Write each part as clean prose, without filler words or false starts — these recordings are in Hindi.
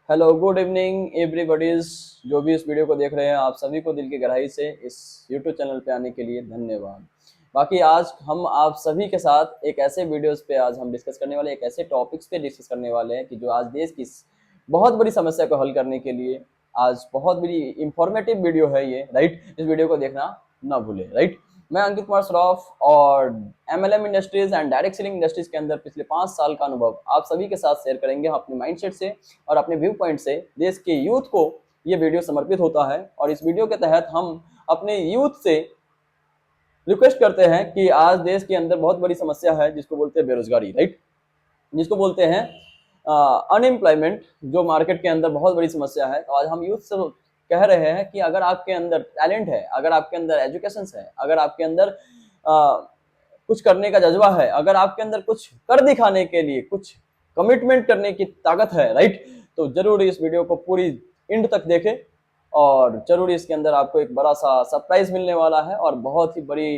Hello good evening everybody's. जो भी इस वीडियो को देख रहे हैं आप सभी को दिल की गहराई से इस यूट्यूब चैनल पे आने के लिए धन्यवाद। बाकी आज हम आप सभी के साथ एक ऐसे वीडियोस पे आज हम डिस्कस करने वाले, एक ऐसे टॉपिक्स पे डिस्कस करने वाले हैं कि जो आज देश की बहुत बड़ी समस्या को हल करने के लिए आज बहुत बड़ी इंफॉर्मेटिव वीडियो है ये, राइट। इस वीडियो को देखना ना भूले, राइट। मैं अंकित कुमार श्रॉफ और MLM industries and direct selling industries के अंदर पिछले 5 साल का अनुभव आप सभी के साथ शेयर करेंगे अपने माइंडसेट से और अपने व्यू पॉइंट से। देश के यूथ को ये वीडियो समर्पित होता है और इस वीडियो के तहत हम अपने यूथ से रिक्वेस्ट करते हैं कि आज देश के अंदर बहुत बड़ी समस्या है जिसको बोलते हैं बेरोजगारी, राइट, जिसको बोलते हैं अनएम्प्लॉयमेंट, जो मार्केट के अंदर बहुत बड़ी समस्या है। तो आज हम यूथ से कह रहे हैं कि अगर आपके अंदर टैलेंट है, अगर आपके अंदर एजुकेशन है, अगर आपके अंदर कुछ करने का जज्बा है, अगर आपके अंदर कुछ कर दिखाने के लिए कुछ कमिटमेंट करने की ताकत है, राइट, तो जरूर इस वीडियो को पूरी एंड तक देखें और जरूर इसके अंदर आपको एक बड़ा सा सरप्राइज मिलने वाला है और बहुत ही बड़ी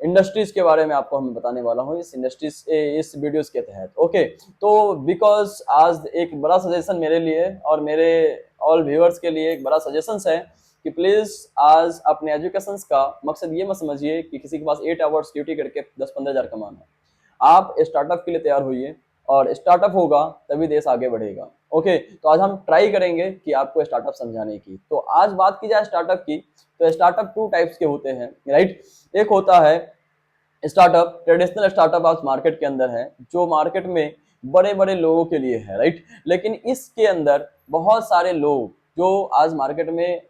इंडस्ट्रीज के बारे में आपको हम बताने वाला हूँ इस वीडियोस के तहत। ओके, तो बिकॉज आज एक बड़ा सजेशन मेरे लिए और मेरे ऑल व्यूअर्स के लिए एक बड़ा सजेशन है कि प्लीज आज अपने एजुकेशन का मकसद ये मत समझिए कि किसी के पास 8 आवर्स ड्यूटी करके 10-15 हज़ार कमाना है। आप स्टार्टअप के लिए तैयार होइए और स्टार्टअप होगा तभी देश आगे बढ़ेगा। ओके, तो आज हम ट्राई करेंगे कि आपको स्टार्टअप समझाने की। तो आज बात की जाए स्टार्टअप की, तो स्टार्टअप 2 टाइप्स के होते हैं, राइट। एक होता है स्टार्टअप, ट्रेडिशनल स्टार्टअप आज मार्केट के अंदर है, जो मार्केट में बड़े बड़े लोगों के लिए है, राइट। लेकिन इसके अंदर बहुत सारे लोग जो आज मार्केट में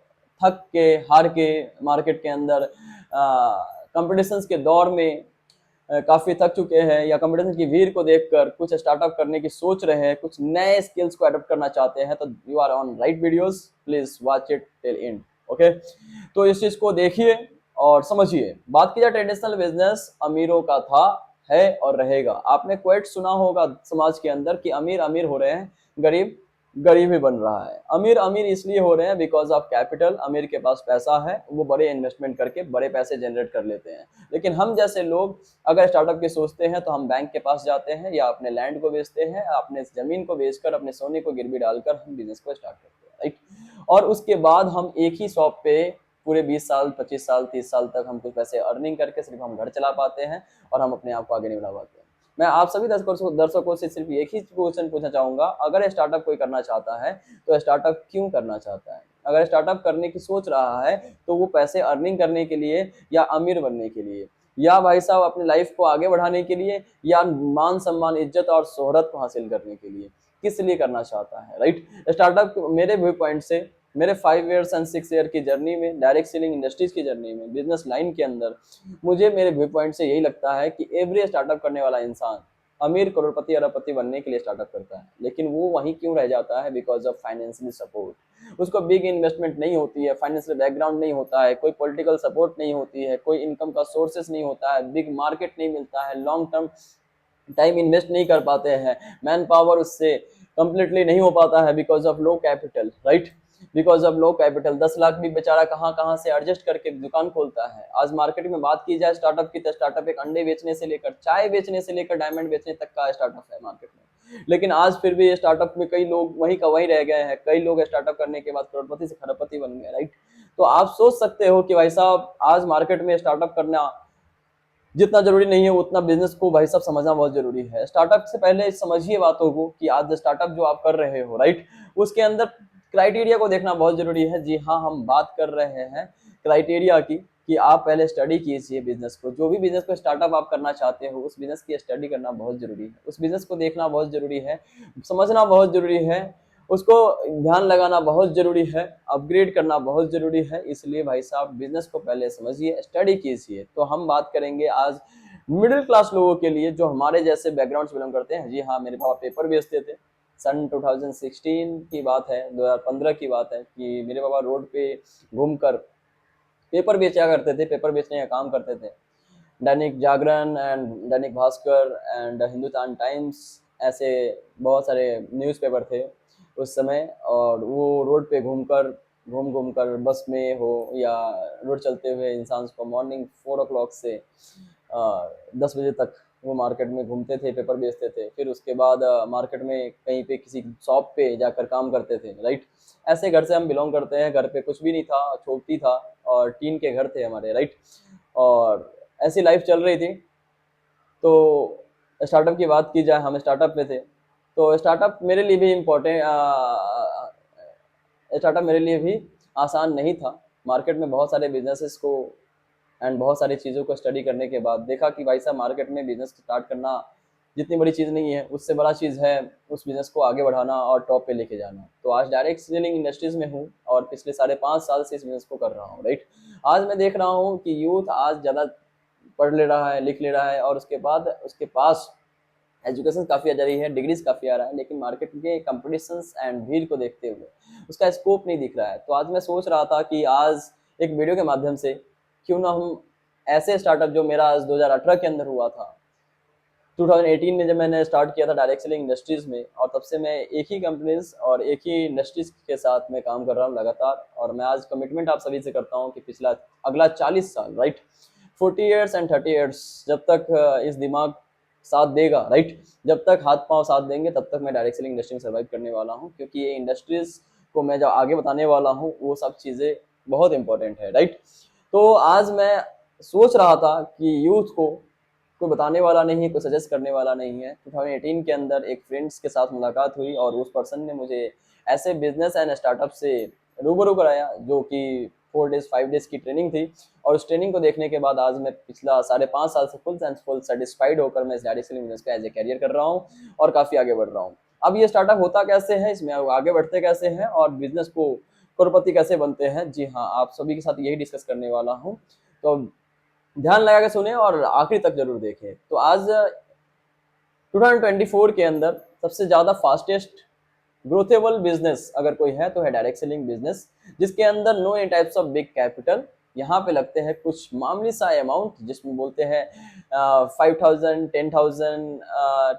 थक के हार के मार्केट के अंदर कंपटीशंस के दौर में काफी थक चुके हैं या कंपटीशन की भीड़ को देखकर कुछ स्टार्टअप करने की सोच रहे हैं, कुछ नए स्किल्स को अडॉप्ट करना चाहते हैं, तो you are on right videos, please watch it till end. Okay, तो इस चीज को देखिए और समझिए। बात की जाए ट्रेडिशनल बिजनेस अमीरों का था, है और रहेगा। आपने क्वेट सुना होगा समाज के अंदर कि अमीर अमीर हो रहे हैं, गरीब गरीब ही बन रहा है। अमीर अमीर इसलिए हो रहे हैं बिकॉज ऑफ कैपिटल, अमीर के पास पैसा है, वो बड़े इन्वेस्टमेंट करके बड़े पैसे जनरेट कर लेते हैं। लेकिन हम जैसे लोग अगर स्टार्टअप की सोचते हैं तो हम बैंक के पास जाते हैं या अपने लैंड को बेचते हैं, अपने जमीन को बेचकर अपने सोने को गिरवी डालकर हम बिजनेस को स्टार्ट करते हैं, राइट। और उसके बाद हम एक ही शॉप पे पूरे 20 साल 25 साल 30 साल तक हम कुछ पैसे अर्निंग करके सिर्फ हम घर चला पाते हैं और हम अपने आप को आगे नहीं बढ़ा पाते हैं। मैं आप सभी दर्शकों से सिर्फ एक ही क्वेश्चन पूछना चाहूंगा, अगर स्टार्टअप कोई करना चाहता है तो स्टार्टअप क्यों करना चाहता है? अगर स्टार्टअप करने की सोच रहा है तो वो पैसे अर्निंग करने के लिए या अमीर बनने के लिए, या भाई साहब अपनी लाइफ को आगे बढ़ाने के लिए, या मान सम्मान इज्जत और शोहरत को हासिल करने के लिए, किस लिए करना चाहता है, राइट। स्टार्टअप मेरे व्यू पॉइंट से, मेरे 5 ईयर्स एंड 6 ईयर की जर्नी में, डायरेक्ट सेलिंग इंडस्ट्रीज की जर्नी में, बिजनेस लाइन के अंदर, मुझे मेरे व्यू पॉइंट से यही लगता है कि एवरी स्टार्टअप करने वाला इंसान अमीर करोड़पति अरबपति बनने के लिए स्टार्टअप करता है, लेकिन वो वहीं क्यों रह जाता है? Because of financial support. उसको बिग इन्वेस्टमेंट नहीं होती है, फाइनेंशियल बैकग्राउंड नहीं होता है, कोई पॉलिटिकल सपोर्ट नहीं होती है, कोई इनकम का सोर्सेस नहीं होता है, बिग मार्केट नहीं मिलता है, लॉन्ग टर्म टाइम इन्वेस्ट नहीं कर पाते हैं, मैन पावर उससे कंप्लीटली नहीं हो पाता है because of low capital, right. Because of low capital 10 lakh भी बेचारा कहाँ कहाँ से एडजस्ट करके दुकान खोलता है। आज मार्केट में बात की जाए स्टार्टअप की, तो स्टार्टअप एक अंडे बेचने से लेकर चाय बेचने से लेकर डायमंड बेचने तक का स्टार्टअप है मार्केट में। लेकिन आज फिर भी स्टार्टअप में कई लोग वहीं का वहीं रह गए हैं, कई लोग स्टार्टअप करने के बाद करोड़पति से खरबपति बन गए, राइट। तो आप सोच सकते हो कि भाई साहब आज मार्केट में स्टार्टअप करना जितना जरूरी नहीं है उतना बिजनेस को भाई साहब समझना बहुत जरूरी है। स्टार्टअप से पहले समझिए बातों को कि आज स्टार्टअप जो आप कर रहे हो, राइट, उसके अंदर क्राइटेरिया को देखना बहुत जरूरी है। जी हाँ, हम बात कर रहे हैं क्राइटेरिया की कि आप पहले स्टडी कीजिए बिजनेस को। जो भी बिजनेस को स्टार्टअप आप करना चाहते हो उस बिजनेस की स्टडी करना बहुत जरूरी है, उस बिजनेस को देखना बहुत जरूरी है, समझना बहुत जरूरी है, उसको ध्यान लगाना बहुत जरूरी है, अपग्रेड करना बहुत जरूरी है। इसलिए भाई साहब बिजनेस को पहले समझिए, स्टडी कीजिए। तो हम बात करेंगे आज मिडिल क्लास लोगों के लिए जो हमारे जैसे बैकग्राउंड से बिलोंग करते हैं। जी हाँ, मेरे पापा पेपर बेचते थे। सन 2016 की बात है, 2015 की बात है कि मेरे पापा रोड पे घूमकर पेपर बेचा करते थे, पेपर बेचने का काम करते थे। Dainik Jagran and Dainik Bhaskar and Hindustan times, ऐसे बहुत सारे न्यूज़पेपर थे उस समय। और वो रोड पे घूम घूम कर बस में हो या रोड चलते हुए इंसान को मॉर्निंग 4 o'clock से 10 बजे तक वो मार्केट में घूमते थे, पेपर बेचते थे, फिर उसके बाद मार्केट में कहीं पे किसी शॉप पे जाकर काम करते थे, राइट। ऐसे घर से हम बिलोंग करते हैं, घर पे कुछ भी नहीं था, झोपड़ी था और टीन के घर थे हमारे, राइट। और ऐसी लाइफ चल रही थी। तो स्टार्टअप की बात की जाए, हम स्टार्टअप में थे, तो स्टार्टअप मेरे लिए भी इम्पोर्टेंट, स्टार्टअप मेरे लिए भी आसान नहीं था। मार्केट में बहुत सारे बिजनेसेस को एंड बहुत सारी चीज़ों को स्टडी करने के बाद देखा कि भाई साहब मार्केट में बिजनेस स्टार्ट करना जितनी बड़ी चीज़ नहीं है, उससे बड़ा चीज़ है उस बिजनेस को आगे बढ़ाना और टॉप पे लेके जाना। तो आज डायरेक्ट सेलिंग इंडस्ट्रीज में हूँ और पिछले 5.5 साल से इस बिजनेस को कर रहा हूँ, राइट। आज मैं देख रहा हूँ कि यूथ आज ज़्यादा पढ़ ले रहा है, लिख ले रहा है और उसके बाद उसके पास एजुकेशन काफ़ी आ जा रही है, डिग्रीज काफ़ी आ रहा है, लेकिन मार्केट के कंपटीशंस एंड भीड़ को देखते हुए उसका स्कोप नहीं दिख रहा है। तो आज मैं सोच रहा था कि आज एक वीडियो के माध्यम से क्यों ना हम ऐसे स्टार्टअप जो मेरा आज 2018 के अंदर हुआ था, 2018 में जब मैंने स्टार्ट किया था डायरेक्ट सेलिंग इंडस्ट्रीज में, और तब से मैं एक ही कंपनीज और एक ही इंडस्ट्रीज के साथ मैं काम कर रहा हूँ लगातार। और मैं आज कमिटमेंट आप सभी से करता हूँ कि पिछला अगला 40 साल, राइट, 40 years एंड 30 years, जब तक इस दिमाग साथ देगा, राइट, जब तक हाथ पांव साथ देंगे तब तक मैं डायरेक्ट सेलिंग इंडस्ट्री में सर्वाइव करने वाला हूँ, क्योंकि ये इंडस्ट्रीज को मैं जो आगे बताने वाला हूँ वो सब चीज़ें बहुत इंपॉर्टेंट है, राइट। तो आज मैं सोच रहा था कि यूथ को कोई बताने वाला नहीं है, कोई सजेस्ट करने वाला नहीं है। 2018 के अंदर एक फ्रेंड्स के साथ मुलाकात हुई और उस पर्सन ने मुझे ऐसे बिजनेस एंड स्टार्टअप से रूबरू कराया जो कि 4 डेज 5 डेज की ट्रेनिंग थी। और उस ट्रेनिंग को देखने के बाद आज मैं पिछला 5.5 साल से फुल सेटिस्फाइड होकर मैं इस डायरेक्ट सेलिंग बिजनेस का एज ए कैरियर कर रहा हूँ और काफ़ी आगे बढ़ रहा हूँ। अब ये स्टार्टअप होता कैसे है, इसमें आगे बढ़ते कैसे हैं और बिजनेस को करोड़पति कैसे बनते हैं, जी हाँ, आप सभी के साथ यही डिस्कस करने वाला हूँ। तो ध्यान लगा के सुने और आखिरी तक जरूर देखें। तो आज 2024 के अंदर सबसे ज़्यादा फास्टेस्ट ग्रोथेबल बिजनेस अगर कोई है तो है डायरेक्ट सेलिंग बिजनेस, जिसके अंदर no any types of big capital. यहाँ पे लगते हैं कुछ मामूली सा अमाउंट जिसमें बोलते हैं 5,000, 10,000,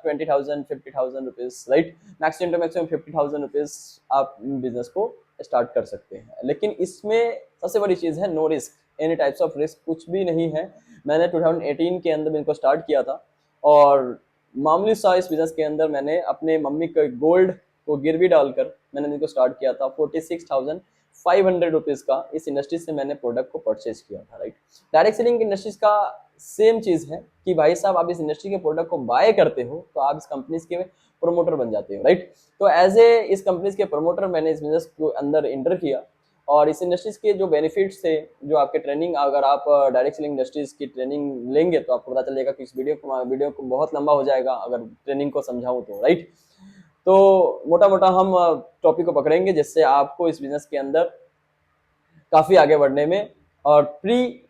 20,000, 50,000 rupees, right. Maximum to maximum 50,000 rupees आप बिजनेस को स्टार्ट कर सकते हैं। लेकिन इसमें सबसे बड़ी चीज़ है no risk, any types of risk कुछ भी नहीं है। मैंने 2018 के अंदर इनको स्टार्ट किया था और मामूली सा इस बिजनेस के अंदर मैंने अपने मम्मी के गोल्ड को गिरवी डालकर मैंने इनको स्टार्ट किया था। 46,500 रुपीज़ का इस इंडस्ट्री से मैंने प्रोडक्ट को परचेज किया था, राइट। डायरेक्ट सेलिंग इंडस्ट्रीज का सेम चीज़ है कि भाई साहब आप इस इंडस्ट्री के प्रोडक्ट को बाय करते हो तो आप इस कंपनीज के प्रोमोटर बन जाते हो, राइट। तो एज ए इस कंपनीज के प्रोमोटर मैंने इस बिजनेस को अंदर इंटर किया और इस इंडस्ट्रीज के जो बेनिफिट्स थे, जो आपके ट्रेनिंग, अगर आप डायरेक्ट सेलिंग इंडस्ट्रीज की ट्रेनिंग लेंगे तो आपको पता चलेगा कि इस वीडियो को बहुत लंबा हो जाएगा अगर ट्रेनिंग को समझाऊं तो, राइट। तो मोटा मोटा हम टॉपिक को पकड़ेंगे जिससे आपको इस बिजनेस के अंदर काफ़ी आगे बढ़ने में और प्री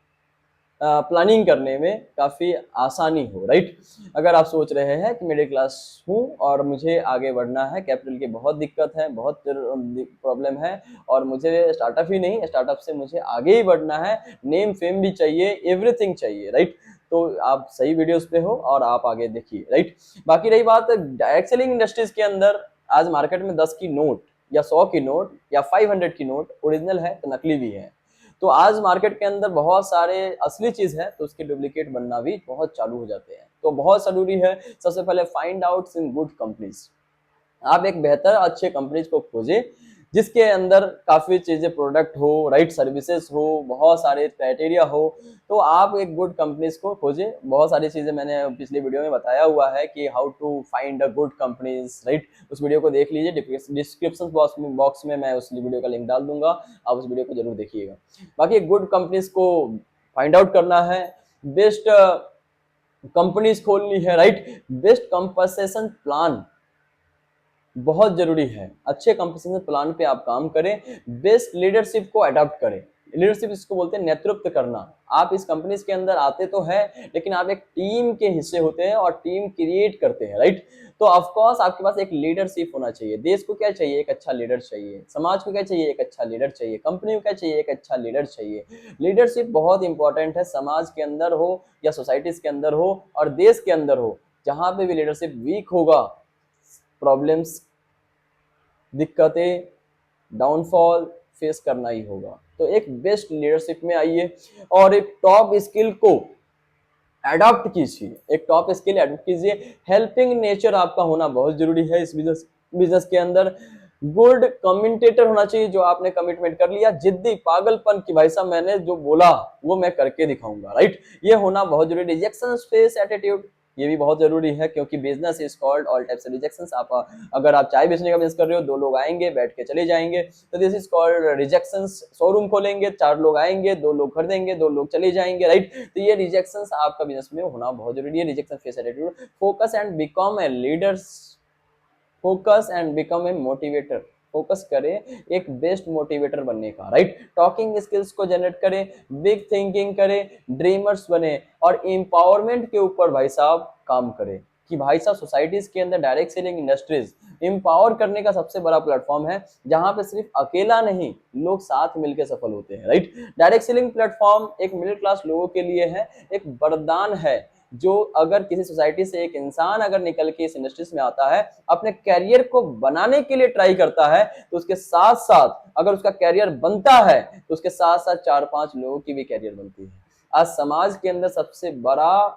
प्लानिंग करने में काफ़ी आसानी हो, राइट। अगर आप सोच रहे हैं कि मिडिल क्लास हूँ और मुझे आगे बढ़ना है, कैपिटल की बहुत दिक्कत है, बहुत प्रॉब्लम है और मुझे स्टार्टअप ही नहीं, स्टार्टअप से मुझे आगे ही बढ़ना है, नेम फेम भी चाहिए, एवरीथिंग चाहिए, राइट, तो आप सही वीडियोस पे हो और आप आगे देखिए, राइट। बाकी रही बात डायरेक्ट सेलिंग इंडस्ट्रीज के अंदर, आज मार्केट में 10 की नोट या 100 की नोट या 500 की नोट ओरिजिनल है तो नकली भी है। तो आज मार्केट के अंदर बहुत सारे असली चीज है तो उसके डुप्लीकेट बनना भी बहुत चालू हो जाते हैं। तो बहुत जरूरी है सबसे पहले find out in good companies. आप एक बेहतर अच्छे कंपनीज को खोजें जिसके अंदर काफ़ी चीज़ें प्रोडक्ट हो, राइट, सर्विसेज हो, बहुत सारे क्राइटेरिया हो। तो आप एक गुड कंपनीज को खोजें। बहुत सारी चीज़ें मैंने पिछले वीडियो में बताया हुआ है कि how to find a good companies, right. उस वीडियो को देख लीजिए, डिस्क्रिप्शन बॉक्स में मैं उस वीडियो का लिंक डाल दूंगा, आप उस वीडियो को जरूर देखिएगा। बाकी गुड कंपनीज को फाइंड आउट करना है, बेस्ट कंपनीज खोलनी है, राइट। बेस्ट कंपनसेशन प्लान बहुत जरूरी है, अच्छे कंपनसेशन प्लान पे आप काम करें, बेस्ट लीडरशिप को अडॉप्ट करें। लीडरशिप इसको बोलते हैं नेतृत्व करना। आप इस कंपनीज के अंदर आते तो है लेकिन आप एक टीम के हिस्से होते हैं और टीम क्रिएट करते हैं, राइट। तो ऑफकोर्स आपके पास एक लीडरशिप होना चाहिए। देश को क्या चाहिए? एक अच्छा लीडर चाहिए। समाज को क्या चाहिए? एक अच्छा लीडर चाहिए। कंपनी को क्या चाहिए? एक अच्छा लीडर चाहिए। लीडरशिप बहुत इंपॉर्टेंट है, समाज के अंदर हो या सोसाइटीज के अंदर हो और देश के अंदर हो। जहां पे भी लीडरशिप वीक होगा, प्रॉब्लम्स, दिक्कतें, डाउनफॉल फेस करना ही होगा। तो एक बेस्ट लीडरशिप में आइए और एक टॉप स्किल को अडॉप्ट कीजिए, एक टॉप स्किल अडॉप्ट कीजिए। हेल्पिंग नेचर आपका होना बहुत जरूरी है इस बिजनेस बिजनेस के अंदर। गुड कम्युनिकेटर होना चाहिए, जो आपने कमिटमेंट कर लिया, जिद्दी, पागलपन की भाई साहब मैंने जो बोला वो मैं करके दिखाऊंगा, राइट, ये होना बहुत जरूरी। रिजेक्शन स्पेस एटीट्यूड, ये भी बहुत जरूरी है, क्योंकि business is called all types of rejections. आप अगर आप चाय बेचने का बिजनेस कर रहे हो, 2 लोग आएंगे बैठ के चले जाएंगे, तो this is called rejections. Showroom खोलेंगे, 4 लोग आएंगे, 2 लोग खरीदेंगे, 2 लोग चले जाएंगे, राइट। तो ये रिजेक्शंस आपका बिजनेस में होना बहुत जरूरी है। Rejection face attitude. Focus and become a leaders, focus and become a motivator, focus करें एक बेस्ट मोटिवेटर बनने का, राइट। टॉकिंग स्किल्स को जनरेट करें, बिग थिंकिंग करें, ड्रीमर्स बने, और एम्पावरमेंट के ऊपर भाई साहब काम करें, कि भाई साहब सोसाइटीज के अंदर डायरेक्ट सेलिंग इंडस्ट्रीज एम्पावर करने का सबसे बड़ा प्लेटफॉर्म है, जहां पे सिर्फ अकेला नहीं, लोग साथ मिलकर सफल होते हैं, राइट। डायरेक्ट सेलिंग प्लेटफॉर्म एक मिडिल क्लास लोगों के लिए है, एक वरदान है, जो अगर किसी सोसाइटी से एक इंसान अगर निकल के इस इंडस्ट्रीज में आता है, अपने कैरियर को बनाने के लिए ट्राई करता है, तो उसके साथ साथ अगर उसका कैरियर बनता है, तो उसके साथ साथ 4-5 लोगों की भी कैरियर बनती है। आज समाज के अंदर सबसे बड़ा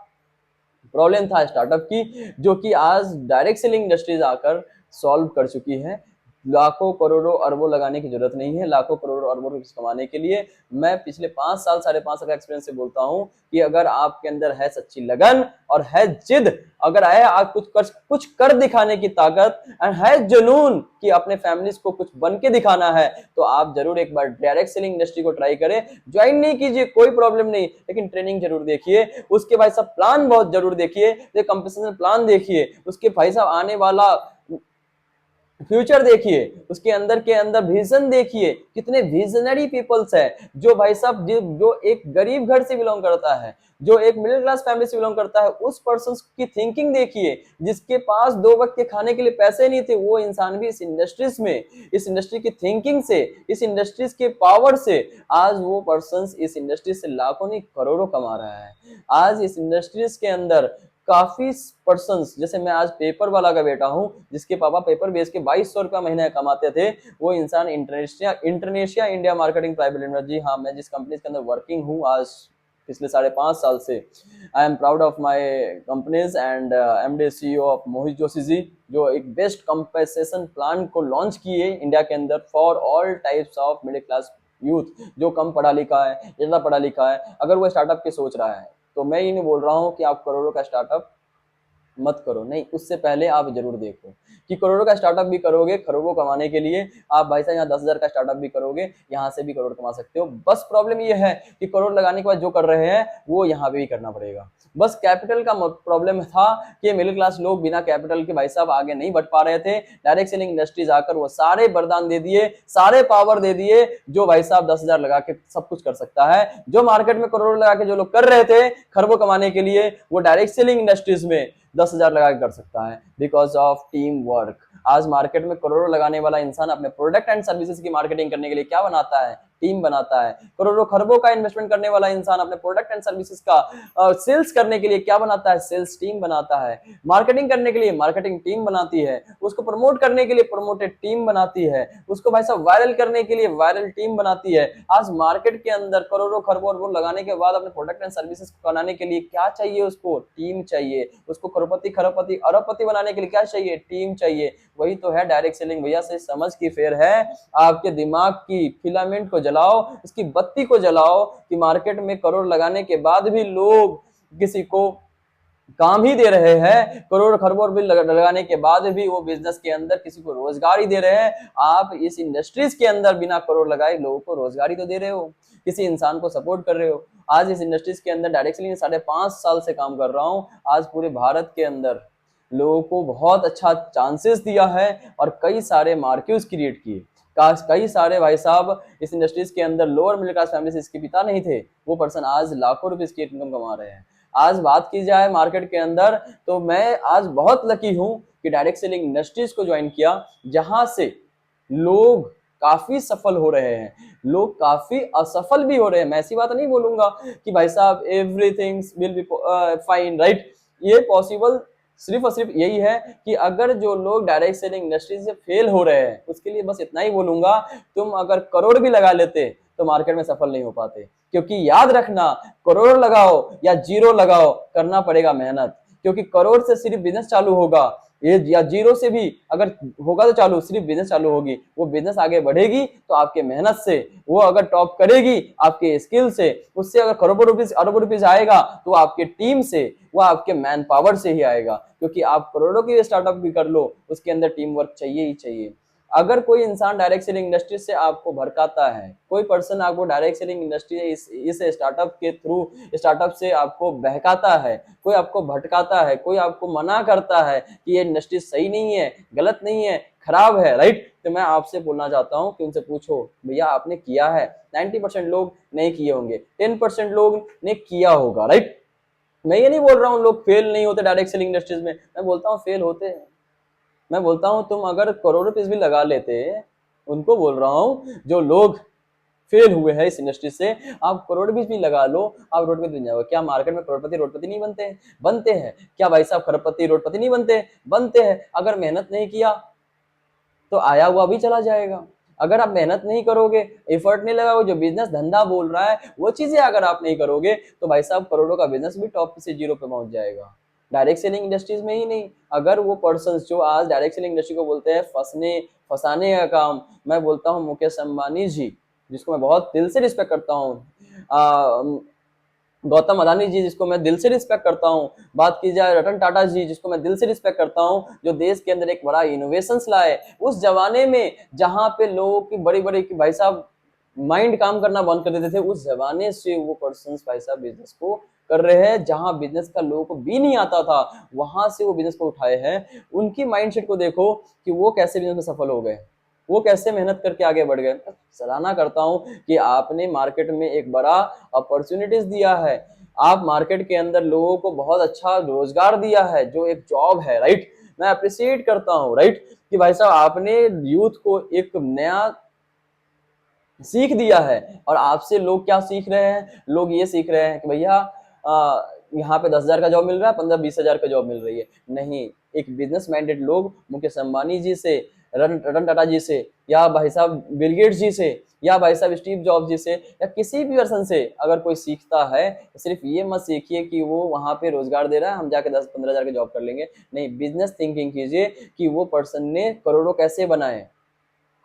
प्रॉब्लम था स्टार्टअप की, जो कि आज डायरेक्ट सेलिंग इंडस्ट्रीज आकर सॉल्व कर चुकी है। लाखों करोड़ों अरबों लगाने की जरूरत नहीं है लाखों करोड़ों अरबों रुपए कमाने के लिए। मैं पिछले 5 साल 5.5 साल का एक्सपीरियंस से बोलता हूं कि अगर आपके अंदर है सच्ची लगन और है जिद, अगर है आप कुछ कर दिखाने की ताकत, एंड है जुनून कि अपने फैमिलीज को कुछ बन के दिखाना है, तो आप जरूर एक बार डायरेक्ट सेलिंग इंडस्ट्री को ट्राई करें। ज्वाइन नहीं कीजिए, कोई प्रॉब्लम नहीं, लेकिन ट्रेनिंग जरूर देखिए, उसके भाई साहब प्लान बहुत जरूर देखिए, कंपनसेशन प्लान देखिए, उसके भाई साहब आने वाला फ्यूचर देखिए, उसके अंदर के अंदर विजन देखिए, कितने विजनरी पीपल्स है, जो भाई साहब जो एक गरीब घर से बिलोंग करता है, जो एक मिडिल क्लास फैमिली से बिलोंग करता है, उस पर्सन की थिंकिंग देखिए, जिसके पास 2 वक्त के खाने के लिए पैसे नहीं थे, वो इंसान भी इस इंडस्ट्रीज में, इस इंडस्ट्री की थिंकिंग से, इस इंडस्ट्रीज के पावर से, आज वो पर्सन इस इंडस्ट्री से लाखों नहीं करोड़ों कमा रहा है। आज इस इंडस्ट्रीज के अंदर काफी पर्सन्स, जैसे मैं आज पेपर वाला का बेटा हूं, जिसके पापा पेपर बेच के 2200 रुपया महीने कमाते थे, वो इंसान इंटरनेशिया इंडिया मार्केटिंग प्राइवेट लिमिटेड, जी हाँ, मैं जिस कंपनी के अंदर वर्किंग हूँ आज पिछले 5.5 साल से, I am proud of my companies and MD CEO of Mohit Joshi ji, जो एक बेस्ट कंपेंसेशन प्लान को लॉन्च किए इंडिया के अंदर for all types of middle class youth, जो कम पढ़ा लिखा है, ज्यादा पढ़ा लिखा है, अगर वो स्टार्टअप की सोच रहा है, तो मैं ये नहीं बोल रहा हूँ कि आप करोड़ों का स्टार्टअप मत करो, नहीं, उससे पहले आप जरूर देखो कि करोड़ों का स्टार्टअप भी करोगे खरबों कमाने के लिए, आप भाई साहब यहाँ 10,000 का स्टार्टअप भी करोगे, यहाँ से भी करोड़ कमा सकते हो। बस प्रॉब्लम ये है कि करोड़ लगाने के बाद जो कर रहे हैं वो यहाँ पे भी करना पड़ेगा। बस कैपिटल का प्रॉब्लम था कि मिडिल क्लास लोग बिना कैपिटल के भाई साहब आगे नहीं बढ़ पा रहे थे। डायरेक्ट सेलिंग इंडस्ट्रीज आकर वो सारे वरदान दे दिए, सारे पावर दे दिए, जो भाई साहब 10,000 लगा के सब कुछ कर सकता है। जो मार्केट में करोड़ लगा के जो लोग कर रहे थे खरबों कमाने के लिए, वो डायरेक्ट सेलिंग इंडस्ट्रीज में 10,000 लगा के कर सकता है, बिकॉज ऑफ टीम वर्क। आज मार्केट में करोड़ों लगाने वाला इंसान अपने प्रोडक्ट एंड सर्विसेज की मार्केटिंग करने के लिए क्या बनाता है? टीम बनाता है। करोड़ों खरबों का इन्वेस्टमेंट करने वाला इंसान अपने प्रोडक्ट एंड सर्विसेज का सेल्स करने के लिए क्या बनाता है? सेल्स टीम बनाता है। मार्केटिंग करने के लिए मार्केटिंग टीम बनाती है, उसको प्रमोट करने के लिए प्रमोटेड टीम बनाती है, उसको भाई साहब वायरल करने के लिए वायरल टीम बनाती है। आज मार्केट के अंदर करोड़ों खरबों लगाने के बाद अपने प्रोडक्ट एंड सर्विसेज को बनाने के लिए क्या चाहिए? उसको टीम चाहिए। उसको करोड़पति खरबपति अरबपति बनाने के लिए क्या चाहिए? टीम चाहिए। वही तो है डायरेक्ट सेलिंग भैया, से समझ की फेर है। आपके दिमाग की फिलामेंट को जलाओ, इसकी बत्ती को जलाओ कि मार्केट में करोड़ लगाने के बाद भी लोग किसी को काम ही दे रहे हैं, करोड़ खरबों बिल लगाने के बाद भी वो बिजनेस के अंदर किसी को रोजगार ही दे रहे हैं। आप इस इंडस्ट्रीज के अंदर बिना करोड़ लगाए लोगों को रोजगारी तो दे रहे हो, किसी इंसान को सपोर्ट कर रहे हो। आज इस इंडस्ट्रीज के अंदर डायरेक्टली 5.5 साल से काम कर रहा हूँ। आज पूरे भारत के अंदर लोगों को बहुत अच्छा चांसेस दिया है और कई सारे मार्केट्स क्रिएट किए। कई सारे भाई साहब इस इंडस्ट्रीज के अंदर लोअर मिडिल क्लास फैमिली से इसके पिता नहीं थे, वो पर्सन आज लाखों रुपए की इनकम कमा रहे हैं। आज बात की जाए मार्केट के अंदर, तो मैं आज बहुत लकी हूं कि डायरेक्ट सेलिंग इंडस्ट्रीज को ज्वाइन किया, जहां से लोग काफी सफल हो रहे हैं, लोग काफी असफल भी हो रहे हैं। मैं ऐसी बात नहीं बोलूंगा कि भाई साहब everything will be fine, right. ये पॉसिबल सिर्फ और सिर्फ यही है कि अगर जो लोग डायरेक्ट सेलिंग इंडस्ट्री से फेल हो रहे हैं, उसके लिए बस इतना ही बोलूंगा, तुम अगर करोड़ भी लगा लेते तो मार्केट में सफल नहीं हो पाते। क्योंकि याद रखना, करोड़ लगाओ या जीरो लगाओ, करना पड़ेगा मेहनत। क्योंकि करोड़ से सिर्फ बिजनेस चालू होगा, ये या जीरो से भी अगर होगा तो चालू, सिर्फ बिजनेस चालू होगी, वो बिजनेस आगे बढ़ेगी तो आपके मेहनत से, वो अगर टॉप करेगी आपके स्किल से, उससे अगर करोड़ों रुपीज अरबों रुपीज आएगा तो आपके टीम से, वो आपके मैन पावर से ही आएगा। क्योंकि आप करोड़ों की स्टार्टअप भी कर लो, उसके अंदर टीम वर्क चाहिए ही चाहिए। अगर कोई इंसान डायरेक्ट सेलिंग इंडस्ट्री से आपको भड़काता है, कोई पर्सन आपको डायरेक्ट सेलिंग इंडस्ट्री इस स्टार्टअप के थ्रू, स्टार्टअप से आपको बहकाता है, कोई आपको भटकाता है, कोई आपको मना करता है कि ये इंडस्ट्री सही नहीं है, गलत नहीं है, खराब है, राइट, तो मैं आपसे बोलना चाहता हूं कि उनसे पूछो भैया आपने किया है? 90% लोग नहीं किए होंगे, 10% लोग ने किया होगा, राइट। मैं ये नहीं बोल रहा हूँ लोग फेल नहीं होते डायरेक्ट सेलिंग इंडस्ट्रीज में, मैं बोलता हूँ फेल होते हैं। मैं बोलता हूँ तुम अगर करोड़ों रुपीस भी लगा लेते, उनको बोल रहा हूँ जो लोग फेल हुए हैं इस इंडस्ट्री से, आप करोड़ भी लगा लो, आप रोड पे बन जाओगे। क्या मार्केट में करोड़पति रोडपति नहीं बनते हैं? बनते हैं। क्या भाई साहब खरबपति रोडपति नहीं बनते? बनते हैं। अगर मेहनत नहीं किया तो आया हुआ भी चला जाएगा। अगर आप मेहनत नहीं करोगे, एफर्ट नहीं लगाओगे, जो बिजनेस धंधा बोल रहा है वो चीजें अगर आप नहीं करोगे, तो भाई साहब करोड़ों का बिजनेस भी टॉप से जीरो पे पहुंच जाएगा। डायरेक्ट सेलिंग इंडस्ट्रीज में ही नहीं, अगर वो पर्सन जो आज डायरेक्ट सेलिंग इंडस्ट्री को बोलते हैं फंसाने का काम, मैं बोलता हूँ मुकेश अंबानी जी, जिसको मैं बहुत दिल से रिस्पेक्ट करता हूँ, गौतम अदानी जी, जिसको मैं दिल से रिस्पेक्ट करता हूँ, बात की जाए रतन टाटा जी, जिसको मैं दिल से रिस्पेक्ट करता हूँ, जो देश के अंदर एक बड़ा इनोवेशंस लाए उस जमाने में जहां पे लोगों की बड़ी बड़ी भाई साहब माइंड काम करना बंद कर देते थे, उस जमाने से वो पर्सन भाई साहब बिजनेस को कर रहे हैं। जहां बिजनेस का लोगों को भी नहीं आता था, वहां से वो बिजनेस को उठाए हैं। उनकी माइंडसेट को देखो कि वो कैसे बिजनेस में सफल हो गए, वो कैसे मेहनत करके आगे बढ़ गए। सराहना करता हूं कि आपने मार्केट में एक बड़ा अपॉर्चुनिटीज दिया है, आप मार्केट के अंदर लोगों को बहुत अच्छा रोजगार दिया है, जो एक जॉब है, राइट। मैं अप्रिशिएट करता हूं, राइट, कि भाई साहब आपने यूथ को एक नया सीख दिया है। और आपसे लोग क्या सीख रहे हैं? लोग ये सीख रहे हैं कि भैया यहाँ पे 10,000 का जॉब मिल रहा है, 15-20 हजार का जॉब मिल रही है। नहीं, एक बिजनेस माइंडेड लोग मुकेश अंबानी जी से, रतन टाटा जी से, या भाई साहब बिल गेट्स जी से, या भाई साहब स्टीव जॉब्स जी से, या किसी भी पर्सन से अगर कोई सीखता है, तो सिर्फ ये मत सीखिए कि वो वहां पे रोजगार दे रहा है, हम जाके 10-15 हजार का जॉब कर लेंगे। नहीं, बिजनेस थिंकिंग कीजिए कि वो पर्सन ने करोड़ों कैसे बनाए,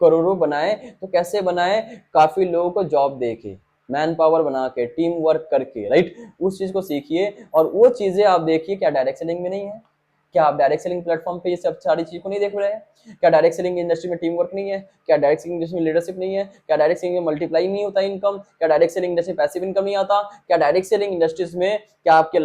करोड़ों बनाए तो कैसे बनाए, काफी लोगों को जॉब देके, मैन पावर बना के, टीम वर्क करके, राइट, उस चीज को सीखिए। और वो चीजें आप देखिए, क्या डायरेक्ट सेलिंग में नहीं है? क्या आप डायरेक्ट सेलिंग प्लेटफॉर्म पे ये सब सारी चीज को नहीं देख रहे हैं? क्या डायरेक्ट सेलिंग इंडस्ट्री में टीम वर्क नहीं है? क्या डायरेक्ट सेलिंग इंडस्ट्री में लीडरशिप नहीं है? क्या डायरेक्ट सेलिंग में मल्टीप्लाई नहीं होता इनकम? क्या डायरेक्ट सेलिंग इंडस्ट्री में पैसिव इनकम नहीं आता? क्या डायरेक्ट सेलिंग इंडस्ट्रीज में क्या आपके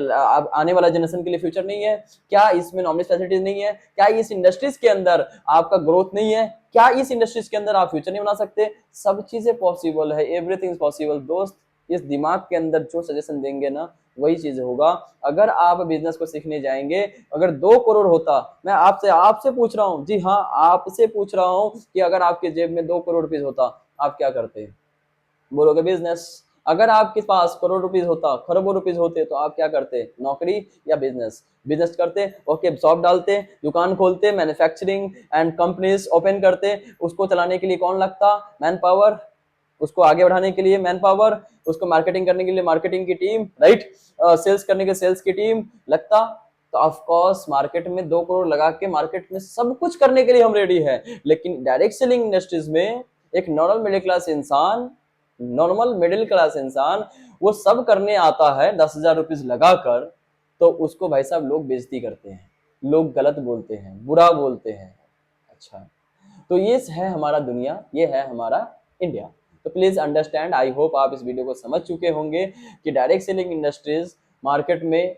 आने वाला जनरेशन के लिए फ्यूचर नहीं है? क्या इसमें नॉमिनेट फैसिलिटीज नहीं है? क्या इस इंडस्ट्रीज के अंदर आपका ग्रोथ नहीं है? क्या इस इंडस्ट्रीज के अंदर आप फ्यूचर नहीं बना सकते? सब चीजें पॉसिबल है, एवरीथिंग इज पॉसिबल दोस्त। इस दिमाग के अंदर जो सजेशन देंगे ना, वही चीज होगा। अगर आप बिजनेस को सीखने जाएंगे, अगर 2 करोड़ होता, मैं आपसे आपसे पूछ रहा हूँ, जी हाँ आपसे पूछ रहा हूँ, कि अगर आपके जेब में 2 करोड़ रुपीज होता, आप क्या करते? बोलोगे बिजनेस। अगर आपके पास करोड़ रुपीज होता, खरबों रुपीज होते, तो आप क्या करते? नौकरी या बिजनेस? बिजनेस करते, ओके, शॉप डालते, दुकान खोलते, मैन्युफैक्चरिंग एंड कंपनीज ओपन करते। उसको चलाने के लिए कौन लगता? Man power. उसको आगे बढ़ाने के लिए मैन पावर, उसको मार्केटिंग करने के लिए मार्केटिंग की टीम, राइट, सेल्स करने के सेल्स की टीम लगता। तो ऑफ कोर्स मार्केट में 2 करोड़ लगा के मार्केट में सब कुछ करने के लिए हम रेडी है। लेकिन डायरेक्ट सेलिंग इंडस्ट्रीज में एक नॉर्मल मिडिल क्लास इंसान वो सब करने आता है 10,000 रुपीज लगाकर, तो उसको भाई साहब लोग बेइज्जती करते हैं, लोग गलत बोलते हैं, बुरा बोलते हैं। अच्छा, तो ये है हमारा दुनिया, ये है हमारा इंडिया। तो प्लीज अंडरस्टैंड, आई होप आप इस वीडियो को समझ चुके होंगे कि डायरेक्ट सेलिंग इंडस्ट्रीज मार्केट में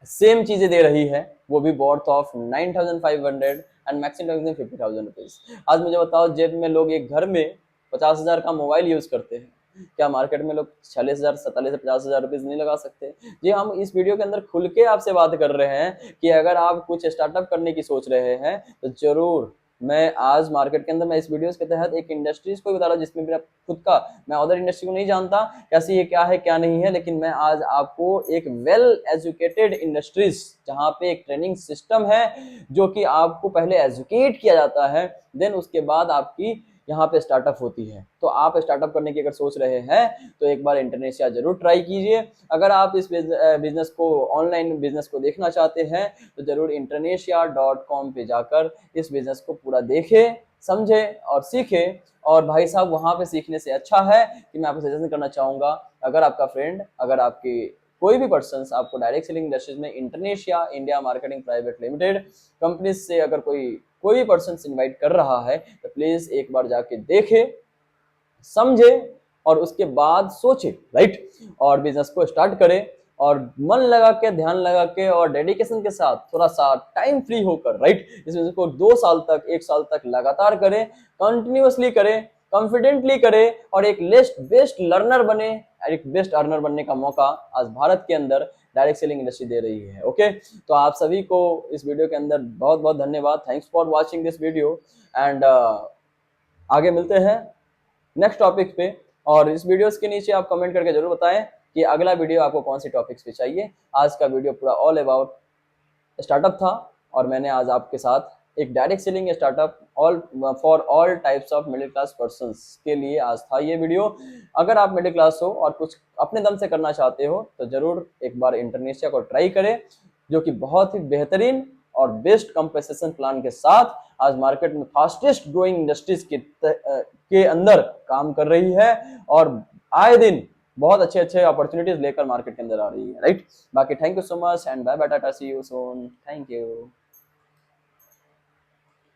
सेम चीजें दे रही है, वो भी worth of 9,500 and maximum 50,000 rupees. आज मुझे बताओ, जेब में लोग एक घर में 50,000 का मोबाइल यूज करते हैं, क्या मार्केट में लोग 46,000 47 से 50,000 रुपीज नहीं लगा सकते? जी, हम इस वीडियो के अंदर खुल के आपसे बात कर रहे हैं कि अगर आप कुछ स्टार्टअप करने की सोच रहे हैं, तो जरूर मैं आज मार्केट के अंदर, मैं इस वीडियो के तहत एक इंडस्ट्रीज को बता रहा हूँ जिसमें मेरा खुद का, मैं अदर इंडस्ट्री को नहीं जानता कैसी है, क्या है, क्या नहीं है, लेकिन मैं आज आपको एक वेल एजुकेटेड इंडस्ट्रीज, जहाँ पे एक ट्रेनिंग सिस्टम है, जो कि आपको पहले एजुकेट किया जाता है, देन उसके बाद आपकी यहाँ पे स्टार्टअप होती है। तो आप स्टार्टअप करने की अगर सोच रहे हैं तो एक बार इंटरनेशिया जरूर ट्राई कीजिए। अगर आप इस बिजनेस को, ऑनलाइन बिजनेस को देखना चाहते हैं तो जरूर internasia.com पे जाकर इस बिजनेस को पूरा देखें, समझे और सीखे। और भाई साहब, वहां पे सीखने से अच्छा है कि मैं आपको सजेशन करना चाहूंगा, अगर आपका फ्रेंड, अगर आपकी कोई भी पर्सन आपको डायरेक्ट सेलिंग इंडस्ट्रीज में इंटरनेशिया India marketing private limited company से अगर कोई पर्सन इनवाइट कर रहा है तो प्लीज एक बार जाके देखे, समझे और उसके बाद सोचे, राइट, और बिजनेस को स्टार्ट करे और मन लगा के, ध्यान लगा के और डेडिकेशन के साथ थोड़ा सा टाइम फ्री होकर, राइट, इस बिजनेस को 2 साल तक, 1 साल तक लगातार करे, कंटिन्यूअसली करे, कॉन्फिडेंटली करे और एक बेस्ट लर्नर बने, एक बेस्ट अर्नर बनने का मौका आज भारत के अंदर डायरेक्ट सेलिंग इंडस्ट्री दे रही है। ओके, तो आप सभी को इस वीडियो के अंदर बहुत बहुत धन्यवाद। Thanks for watching this video and आगे मिलते हैं नेक्स्ट टॉपिक पे। और इस वीडियोस के नीचे आप कमेंट करके जरूर बताएं कि अगला वीडियो आपको कौन सी टॉपिक्स पे चाहिए। आज का वीडियो पूरा ऑल अबाउट स्टार्टअप था और मैंने आज आपके साथ एक direct selling startup all for all types of middle class persons के लिए आज था ये वीडियो। अगर आप मिडिल क्लास हो और कुछ अपने दम से करना चाहते हो तो जरूर एक बार इंटरनेशिया को ट्राई करें, जो कि बहुत ही बेहतरीन और बेस्ट कंपनसेशन प्लान के साथ आज मार्केट में फास्टेस्ट ग्रोइंग इंडस्ट्रीज के अंदर काम कर रही है और आए दिन बहुत अच्छे अच्छे अपॉर्चुनिटीज लेकर मार्केट के अंदर आ रही है, राइट। बाकी thank you so much and bye bye, tata, see you soon, thank you.